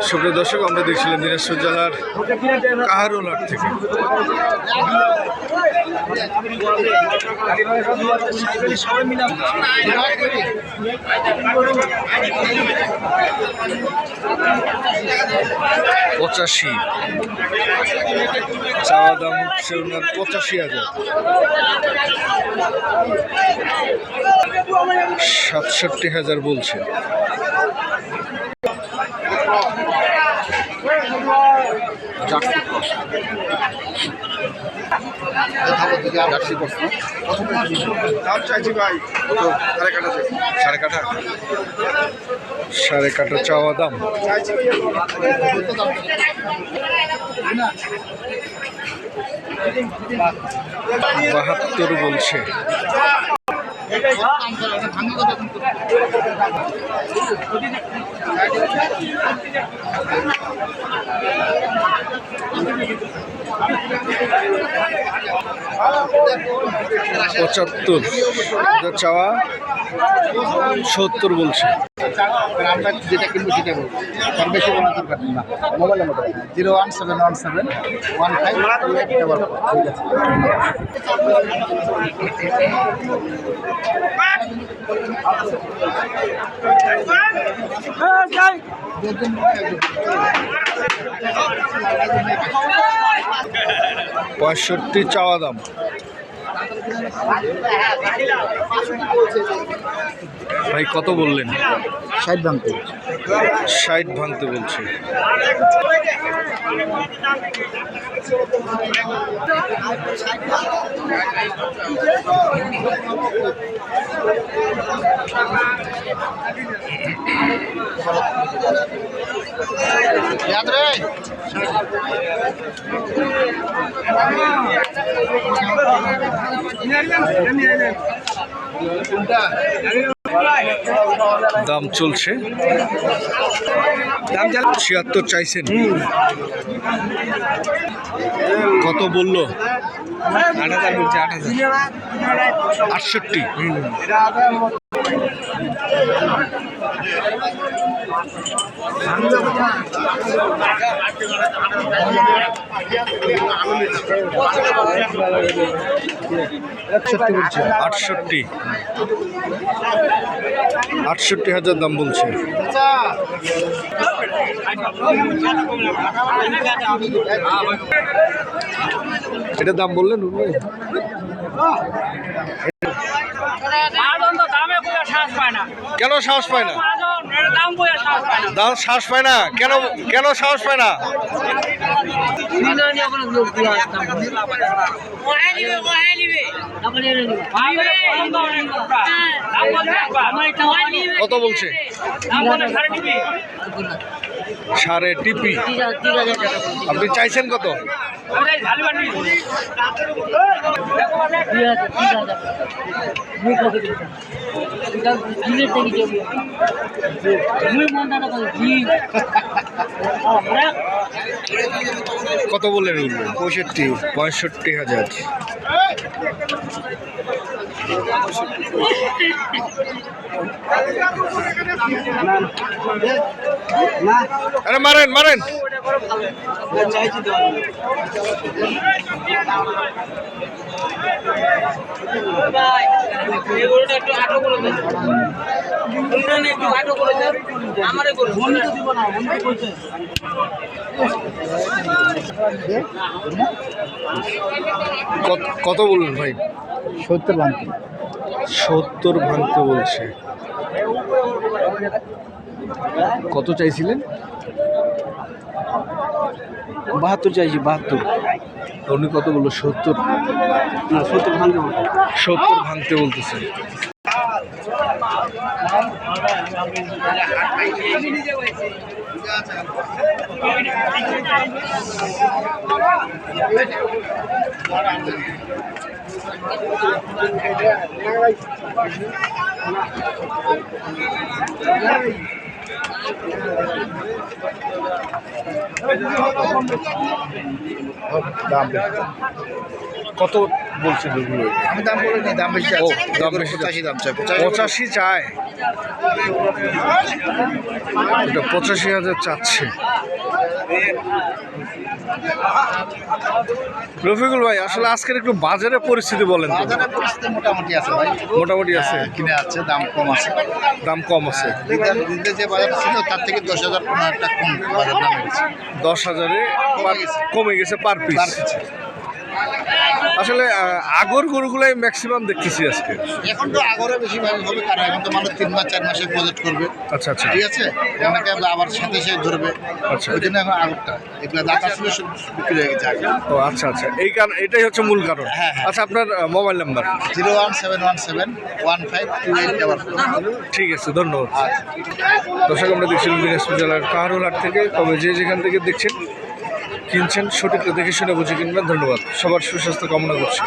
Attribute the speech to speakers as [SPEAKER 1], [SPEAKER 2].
[SPEAKER 1] সুপ্রিয় দর্শক, আমরা দেখছিলাম দিনাজপুর জেলার কাহারোলহাট থেকে। পঁচাশি চাওয়া দাম হচ্ছে ওনার 85,000। 67,000 বলছে। সাড়ে কাঠা চাওয়া দাম। 72 বলছে। পঁচাত্তর চাওয়া, 70 বলছে।
[SPEAKER 2] আমরা যেটা কিনবো সেটা বলবো, তার বেশি বলার দরকার না। Mobile number 017171528। ঠিক আছে।
[SPEAKER 1] 65 চাওয়া দাম। ভাই কত বললেন?
[SPEAKER 2] 60 ভাঙতে।
[SPEAKER 1] 60 ভাঙতে বলছে। দাম চলছে। 76 চাইছেন। কত বললো?
[SPEAKER 2] 8,000 বলছে।
[SPEAKER 1] 68। আটষট্টি 68,000 দাম বলছে। এটা দাম বললেন? কেন সাহস পায় না? দাম সাহস পায় না কেন? কেন সাহস পায় না? কত বলছে? 3.5 টিপি। আপনি চাইছেন কত? কত বললেন? 65,000। আরে মারেন মারেন। কত বললেন ভাই?
[SPEAKER 2] 70 ভাঙতে।
[SPEAKER 1] 70 ভাঙতে বলছে। কত চাইছিলেন?
[SPEAKER 2] 72 চাইছি। 72।
[SPEAKER 1] উনি কত বললো? 70
[SPEAKER 2] না, 70 ভাঙতে।
[SPEAKER 1] 70 ভাঙতে বলতেছে। কত বলছে?
[SPEAKER 2] আমি দাম বলিনি, দাম বেশি।
[SPEAKER 1] দাম বেশি।
[SPEAKER 2] 85 দাম চাই।
[SPEAKER 1] 85 চায়। এটা 85,000 চাচ্ছে। রফিকুল ভাই, আসলে আজকের একটু বাজারের পরিস্থিতি বলেন তো।
[SPEAKER 2] বাজারের পরিস্থিতি মোটামুটি আছে ভাই,
[SPEAKER 1] মোটামুটি আছে,
[SPEAKER 2] কিনে আছে, দাম কম আছে।
[SPEAKER 1] দাম কম আছে।
[SPEAKER 2] দিতে যে বাজার ছিল তার থেকে 10,000 15,000 টাকা কম বাজার দাম হয়েছে।
[SPEAKER 1] 10,000-এ কমে গেছে পার পিস। আসলে আগর গরুগুলাই ম্যাক্সিমাম দেখতেছি আজকে।
[SPEAKER 2] এখন তো আগরে বেশি ভালো হবে, কারণ এখন তো মানুষ 3 মাস 4 মাসে প্রজেক্ট করবে।
[SPEAKER 1] আচ্ছা আচ্ছা,
[SPEAKER 2] ঠিক আছে, অনেকে আবার সাথে সে ধরবে।
[SPEAKER 1] আচ্ছা।
[SPEAKER 2] ওই জন্য এখন আগরটা এগুলো দাঁত ছিল সব বিক্রি হয়ে গেছে আগে।
[SPEAKER 1] ও আচ্ছা আচ্ছা, এই কারণ এটাই হচ্ছে মূল কারণ।
[SPEAKER 2] হ্যাঁ, হ্যাঁ।
[SPEAKER 1] আচ্ছা, আপনার মোবাইল নাম্বার?
[SPEAKER 2] 01717152888।
[SPEAKER 1] ঠিক আছে, ধন্যবাদ। দর্শক, আমরা দেখছিলাম দিনাজপুর জেলার কাহারোলহাট থেকে। তবে যে যেখান থেকে দেখছেন কিনছেন সঠিক দেখে শুনে বুঝে কিনবেন। ধন্যবাদ, সবার সুস্বাস্থ্য কামনা করছি।